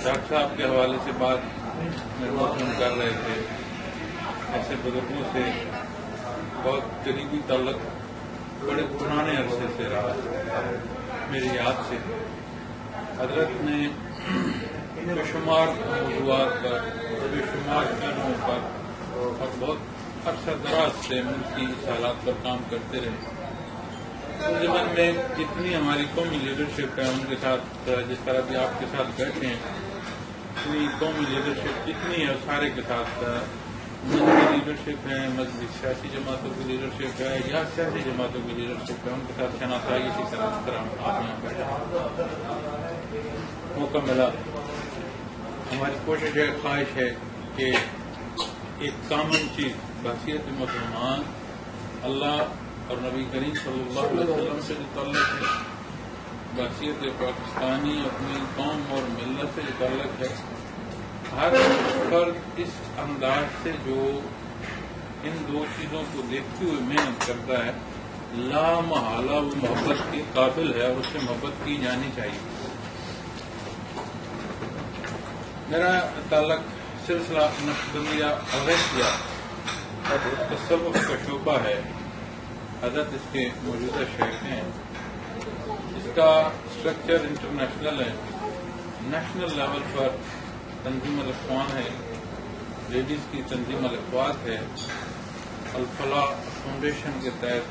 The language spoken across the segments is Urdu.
ڈاکٹر صاحب کے حوالے سے بات محسوس کر رہے تھے. ایسے بزرگوں سے بہت قریبی تعلق بڑے پرانے عرصے سے رہا. میری یاد سے حضرت نے بے شمار موضوعات پر، بے شمار پہلوؤں پر اور بہت عرصہ دراز سے ملکی حالات پر کام کرتے رہے. اس زمانے میں جتنی ہماری قومی لیڈرشپ ہے ان کے ساتھ، جس طرح بھی آپ کے ساتھ بیٹھے ہیں، اتنی قومی لیڈرشپ جتنی ہے سارے کے ساتھ مذہبی لیڈرشپ ہے، مذہبی سیاسی جماعتوں کی لیڈرشپ ہے یا سیاسی جماعتوں کی لیڈرشپ ہے، ان کے ساتھ شناسائی اسی طرح آپ یہاں بیٹھے موقع ملا. ہماری کوشش ہے، خواہش ہے کہ ایک کامن چیز بحثیت مسلمان اللہ اور نبی کریم صلی اللہ علیہ وسلم سے جو تعلق ہے، بحثیت پاکستانی اپنی قوم اور ملت سے جو تعلق ہے، ہر فرد اس انداز سے جو ان دو چیزوں کو دیکھتے ہوئے محنت کرتا ہے، لا محالہ وہ محبت کے قابل ہے اور اس سے محبت کی جانی چاہیے. میرا تعلق سلسلہ نقشبندیہ اویسیہ اور تصوف کا شعبہ ہے. حضرت اس کے موجودہ شیخ ہیں. اس کا اسٹرکچر انٹرنیشنل ہے. نیشنل لیول پر تنظیم الاخوان ہے، لیڈیز کی تنظیم الاخوات ہے، الفلاح فاؤنڈیشن کے تحت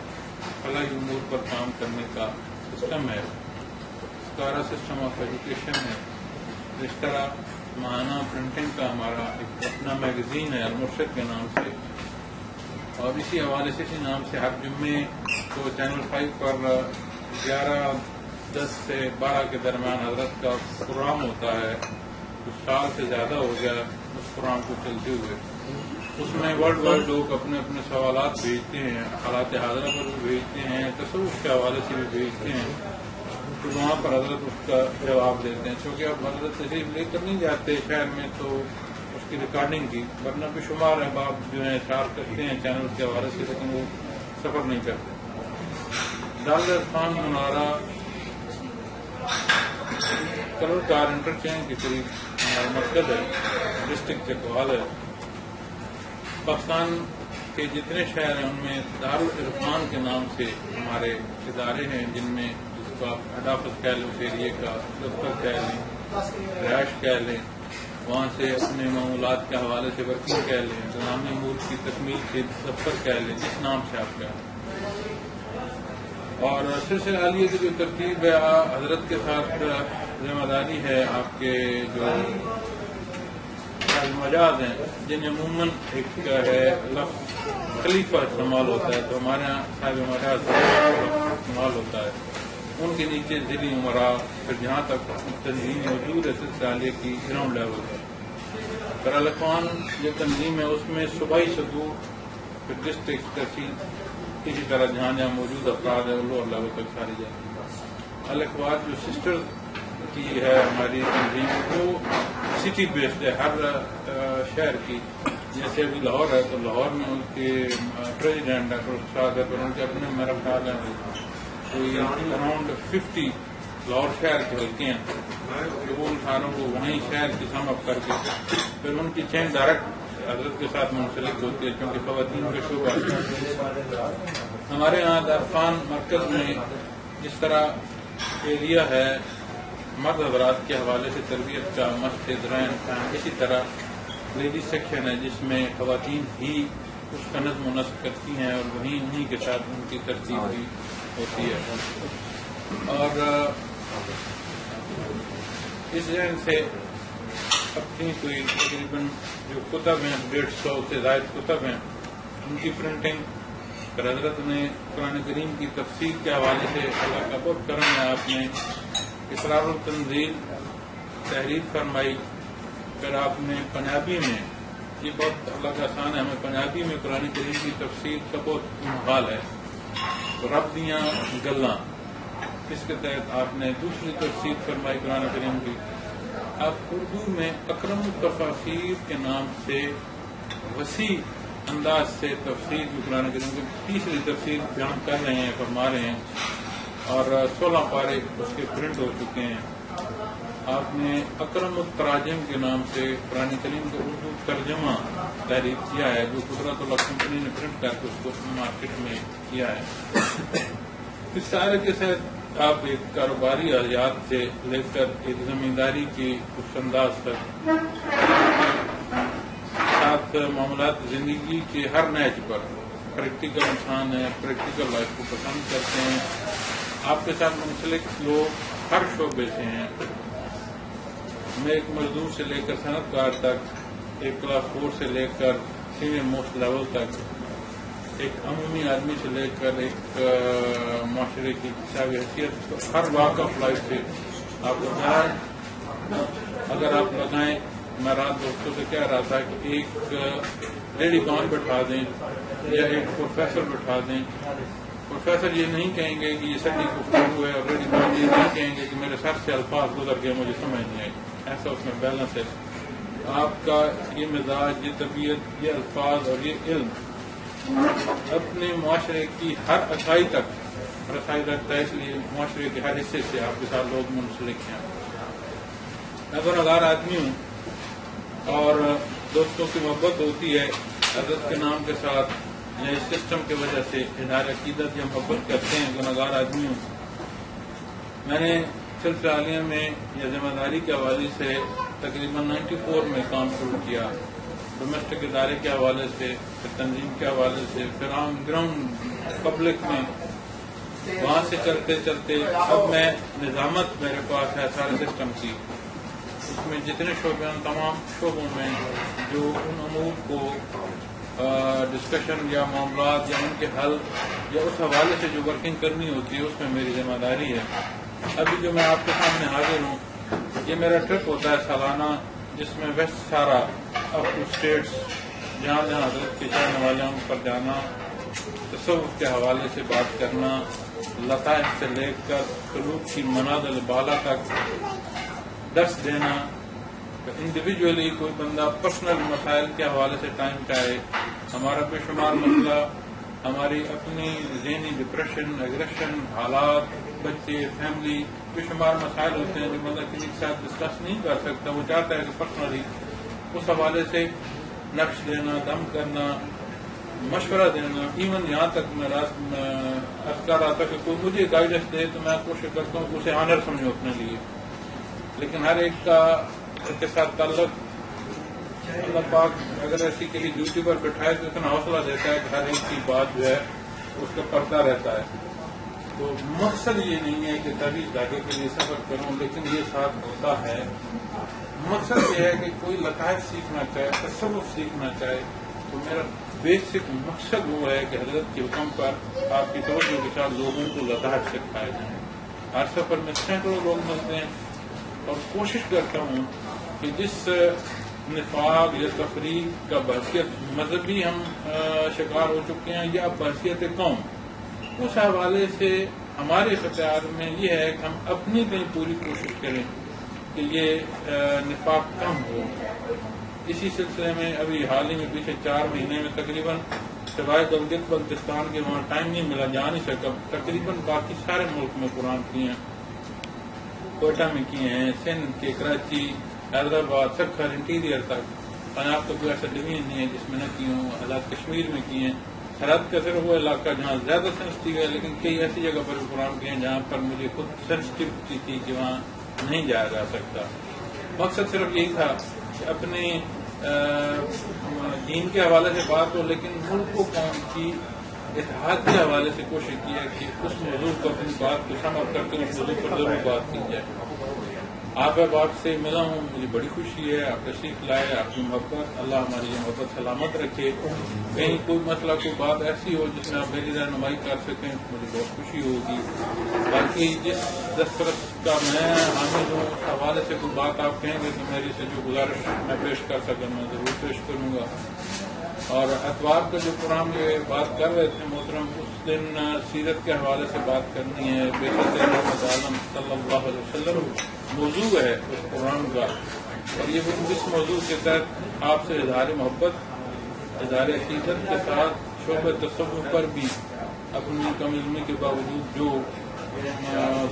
فلاحی امور پر کام کرنے کا سسٹم ہے. اسکارا سسٹم آف ایجوکیشن ہے. اس طرح ماہانہ پرنٹنگ کا ہمارا ایک اپنا میگزین ہے المرشد کے نام سے، اور اسی حوالے سے اسی نام سے ہر جمعے کو چینل 5 پر 11:10 سے 12 کے درمیان حضرت کا پروگرام ہوتا ہے. کچھ سال سے زیادہ ہو گیا اس پروگرام کو چلتے ہوئے. اس میں ورلڈ وائڈ لوگ اپنے اپنے سوالات بھیجتے ہیں، حالات حاضرہ پر بھی بھیجتے ہیں، تصوف کے حوالے سے بھی بھیجتے ہیں، تو وہاں پر حضرت اس کا جواب دیتے ہیں. چونکہ اب حضرت تشریف لے کر نہیں جاتے شہر میں تو اس کی ریکارڈنگ کی، ورنہ بے شمار احباب جو ہیں اشار کرتے ہیں چینل کے حوالے سے، لیکن وہ سفر نہیں کرتے. ڈالر خان منارہ کلر کار انٹرچینج کے قریب ہمارا مرکز ہے، ڈسٹرکٹ چکوال ہے. پاکستان کے جتنے شہر ہیں ان میں دارالعرفان کے نام سے ہمارے ادارے ہیں، جن میں جس کو آپ ہیڈ آفس کہہ لیں، اس ایریے کا دفتر کہہ لیں، رہائش کہہ لیں، وہاں سے اپنے معمولات کے حوالے سے ورکنگ کہہ لیں، انتظامی امور کی تکمیل کے دفتر کہہ لیں، جس نام سے آپ کہہ لیں. اور سلسلہ عالیہ کی جو ترتیب ہے، حضرت کے ساتھ ذمہ داری ہے آپ کے جو مجاز ہیں، جن عموماً ایک ہے لفظ خلیفہ استعمال ہوتا ہے، تو ہمارے یہاں صاحب مجاز استعمال ہوتا ہے. ان کے نیچے ذیلی عمرا، پھر جہاں تک تنظیم موجود ہے سلسلہ عالیہ کی گراؤنڈ لیول پر. دارالعرفان جو تنظیم ہے اس میں صوبائی صدور، پھر ڈسٹرکٹ تحصیل، اسی طرح جہاں جہاں موجود افراد ہیں لوور لیول تک ساری جاتی ہے. الاخوات جو سسٹر کی ہے ہماری تنظیم، وہ سٹی بیسڈ ہے ہر شہر کی. جیسے ابھی لاہور ہے تو لاہور میں ان کے پریزیڈنٹ ڈاکٹر استاد ہے، پر ان کے اپنے میرا خیال ہے کوئی اراؤنڈ 50 لاہور شہر کے حلقے ہیں، تو وہ ان ساروں کو وہیں شہر کی سم اپ کر کے پھر ان کی چین ڈائریکٹ حضرت کے ساتھ منسلک ہوتی ہے، کیونکہ خواتین کا شعبہ. ہمارے یہاں دارالعرفان مرکز میں جس طرح ایریا ہے مرد حضرات کے حوالے سے تربیت کا، مسجد رین، اسی طرح لیڈیز سیکشن ہے جس میں خواتین ہی اس کا نظم و نسق کرتی ہیں اور وہیں انہیں کے ساتھ ان کی ترتیب بھی ہوتی ہے. اور اس ذہن سے اپنی کوئی تقریباً جو کتب ہیں 150 سے زائد کتب ہیں، ان کی پرنٹنگ، پھر حضرت نے قرآن کریم کی تفسیر کے حوالے سے اللہ کا بہت کرم ہے، آپ نے اسرار التنزیل تحریر فرمائی. پھر آپ نے پنجابی میں، یہ بہت اللہ کا احسان ہے، ہمیں پنجابی میں قرآن کریم کی تفسیر کا بہت محال ہے. رب دیاں گلاں، اس کے تحت آپ نے دوسری تفسیر فرمائی قرآن کریم کی. آپ اردو میں اکرم التفاسیر کے نام سے وسیع انداز سے تفسیر کی قرآن کریم کی تیسری تفسیر بیان کر رہے ہیں، فرما رہے ہیں، اور 16 پارے اس کے پرنٹ ہو چکے ہیں. آپ نے اکرم التراجم کے نام سے قرآن کریم کا اردو ترجمہ تحریر کیا ہے، جو قدرت اللہ کمپنی نے پرنٹ کر کے اس کو مارکیٹ میں کیا ہے۔ اس سارے کے ساتھ آپ ایک کاروباری حیات سے لے کر ایک زمینداری کی اس انداز تک ساتھ معاملات زندگی کے ہر نیچ پر پریکٹیکل انسان ہے، پریکٹیکل لائف کو پسند کرتے ہیں۔ آپ کے ساتھ منسلک لوگ ہر شعبے سے ہیں، میں ایک مزدور سے لے کر صنعت کار تک، ایک کلاس 4 سے لے کر سینئر موسٹ لیول تک، ایک عمومی آدمی سے لے کر ایک معاشرے کی حساب حیثیت، ہر واقع آف لائف سے آپ لگائیں۔ اگر آپ لگائیں، میں رات دوستوں سے کہہ رہا تھا کہ ایک ریڈی کان بٹھا دیں یا ایک پروفیسر بٹھا دیں، پروفیسر یہ نہیں کہیں گے کہ یہ سٹی گفتگو ہے، اور ریڈی کان یہ نہیں کہیں گے کہ میرے سر سے الفاظ گزر گئے مجھے سمجھ نہیں آئی، ایسا اس میں بیلنس ہے۔ آپ کا یہ مزاج، یہ طبیعت، یہ الفاظ اور یہ علم اپنے معاشرے کی ہر اکائی تک رسائی رکھتا ہے، اس لیے معاشرے کے ہر حصے سے آپ کے ساتھ لوگ منسلک ہیں۔ میں گنہگار آدمی ہوں اور دوستوں کی محبت ہوتی ہے عزت کے نام کے ساتھ، یا اس سسٹم کی وجہ سے اظہار عقیدت یا محبت کرتے ہیں، گنہگار آدمی ہوں۔ میں نے سلسلہ عالیہ میں یا ذمہ داری کے حوالے سے تقریباً 94 میں کام شروع کیا، ڈومیسٹک ادارے کے حوالے سے، پھر تنظیم کے حوالے سے، پھر عام گراؤنڈ پبلک میں، وہاں سے چلتے چلتے اب میں نظامت میرے پاس ہے سارے سسٹم کی، اس میں جتنے شعبے ہیں تمام شعبوں میں جو ان امور کو ڈسکشن یا معاملات یا ان کے حل یا اس حوالے سے جو ورکنگ کرنی ہوتی ہے اس میں میری ذمہ داری ہے۔ ابھی جو میں آپ کے سامنے حاضر ہوں، یہ میرا ٹرپ ہوتا ہے سالانہ، جس میں ویسٹ سارا اپ ٹو اسٹیٹس، جہاں جہاں حضرت کے چاہنے والے ہیں ان پر جانا، تصوف کے حوالے سے بات کرنا، لطائف سے لے کر سلوک کی منازل بالا تک درس دینا، انڈیویجولی کوئی بندہ پرسنل مسائل کے حوالے سے ٹائم چاہے، ہمارا بے شمار مسئلہ، ہماری اپنی ذہنی ڈپریشن، ایگریشن، حالات، بچے، فیملی، بے شمار مسائل ہوتے ہیں جو بندہ کسی کے ساتھ ڈسکس نہیں کر سکتا، وہ چاہتا ہے کہ پرسنلی اس حوالے سے نقش دینا، دم کرنا، مشورہ دینا، ایون یہاں تک میں عرض کر رہا تھا کہ کوئی مجھے گائیڈنس دے تو میں کوشش کرتا ہوں کہ اسے آنر سمجھوں اپنے لیے، لیکن ہر ایک کا کے ساتھ تعلق، اللہ پاک اگر ایسی کسی ڈیوٹی پر بٹھائے تو اتنا حوصلہ دیتا ہے کہ ہر ایک کی بات جو ہے اس کا پڑھتا رہتا ہے۔ تو مقصد یہ نہیں ہے کہ تبھی دھاگے کے لیے سفر کروں، لیکن یہ ساتھ ہوتا ہے۔ مقصد یہ ہے کہ کوئی لطائف سیکھنا چاہے، تصوف سیکھنا چاہے، تو میرا بیسک مقصد وہ ہے کہ حضرت کے حکم پر آپ کی توجہ کے ساتھ لوگوں کو لطائف سکھائے جائیں۔ ہر سفر میں سینکڑوں لوگ ملتے ہیں اور کوشش کرتا ہوں کہ جس نفاق یا تفریق کا بحثیت مذہبی ہم شکار ہو چکے ہیں یا بحثیت قوم، اس حوالے سے ہمارے اختیار میں یہ ہے کہ ہم اپنی کہیں پوری کوشش کریں کہ یہ نفاق کم ہو۔ اسی سلسلے میں ابھی حال ہی میں پچھلے 4 مہینے میں تقریباً سوائے گلگت بلتستان کے وہاں ٹائم نہیں ملا، جا نہیں سکا، تقریباً باقی سارے ملک میں قرآن کیے ہیں، کوئٹہ میں کیے ہیں، سندھ کے، کراچی، حیدرآباد، سکھر، انٹیریئر تک، پنجاب کا کوئی ایسا ڈویژن نہیں ہے جس میں نہ کی ہوں، آزاد کشمیر میں کیے ہیں، سرحد کا صرف وہ علاقہ جہاں زیادہ سینسٹیو ہے، لیکن کئی ایسی جگہ پر پروگرام کیے ہیں جہاں پر مجھے خود سینسٹیوٹی تھی کہ وہاں نہیں جایا جا سکتا۔ مقصد صرف یہی تھا کہ اپنے دین کے حوالے سے بات ہو، لیکن ملک و قوم کی اتحاد کے حوالے سے کوشش کی ہے کہ اس موضوع کو اپنی بات کو سمجھ کر کے اس موضوع پر ضرور بات کی جائے۔ آپ احباب سے ملا ہوں، مجھے بڑی خوشی ہے، آپ تشریف لائے، آپ کی محبت، اللہ ہماری یہ محبت سلامت رکھے۔ کہیں کوئی مسئلہ، کوئی بات ایسی ہو جس میں آپ میری رہنمائی کر سکیں، مجھے بہت خوشی ہوگی۔ باقی جس دسترس کا میں حامل ہوں، اس حوالے سے کوئی بات آپ کہیں گے تو میری سے جو گزارش میں پیش کر سکوں میں ضرور پیش کروں گا۔ اور اتوار کا جو قرآن یہ بات کر رہے تھے محترم، اس دن سیرت کے حوالے سے بات کرنی ہے، بیشت رحمت عالم صلی اللہ علیہ وسلم موضوع ہے اس قرآن کا، اور یہ اس موضوع کے تحت آپ سے اظہار محبت، اظہار عقیدت کے ساتھ شعبہ تصوف پر بھی اپنی کم علمی کے باوجود جو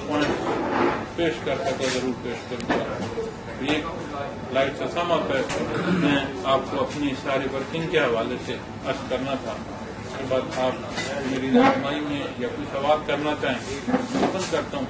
پوائنٹ پیش کر سکا ضرور پیش کروں گا. یہ لائٹ سے سم اپ ہے. میں آپ کو اپنی ساری ورکنگ کے حوالے سے عرض کرنا تھا. اس کے بعد آپ میری رہنمائی میں یا کوئی سوال کرنا چاہیں پسند کرتا ہوں.